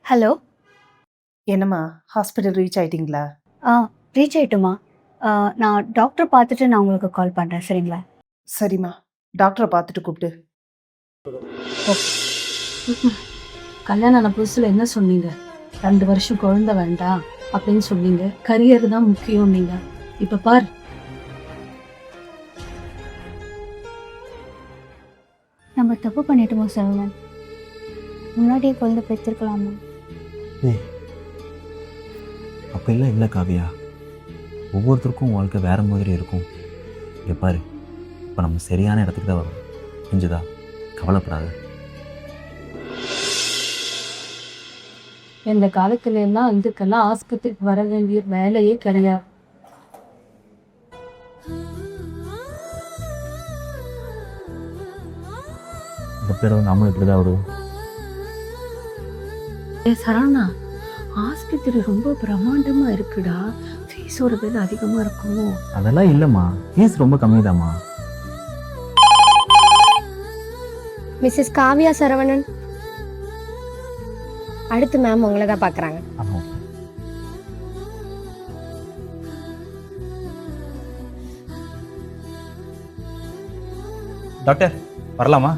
Hello. என்னம்மா hospital reach ஆயிட்டீங்களா? ஆ reach ஆயிட்டோமா? நான் டாக்டர் பார்த்துட்டு நான் உங்களுக்கு கால் பண்ணுறேன் சரிங்களா? சரிம்மா. டாக்டர பார்த்துட்டு கூப்பிடு. ஓகே. கல்யாணம் ஆன புதுசுல என்ன சொன்னீங்க? 2 வருஷம் குழந்தை வேண்டாம் அப்படின்னு சொன்னீங்க. கரியர் தான் முக்கியம் நீங்க. இப்ப பாரு. நம்ம தப்பு பண்ணிட்டோமா சரவணன்? முன்னாடியே குழந்தை பெற்றிருக்கலாமா? ஏய் அப்படிலாம் இல்லை காவியா. ஒவ்வொருத்தருக்கும் வாழ்க்கை வேறு மாதிரி இருக்கும். இங்கே பாரு, இப்போ நம்ம சரியான இடத்துக்கு தான் வரோம். புரிஞ்சுதா? கவலைப்படாத. இந்த காலத்துல எல்லாம் இதுக்கெல்லாம் ஆஸ்பத்திரிக்கு வர வேண்டிய வேலையே கிடையாது. இந்த பேர் நம்மளும் இப்படி தான் வருவோம். சரவணா, ஆஸ்பத்திரி ரொம்ப பிரம்மாண்டமா இருக்குடா. ஃபீஸோட விலை அதிகமா இருக்கும். அதெல்லாம் இல்லைம்மா, ஃபீஸ் ரொம்ப கம்மி தாம்மா. மிஸ்ஸஸ் காவியா சரவணன், அடுத்து மேம் உங்களை தான் பார்க்குறாங்க. ஆமாம். டாக்டர் வரலாமா?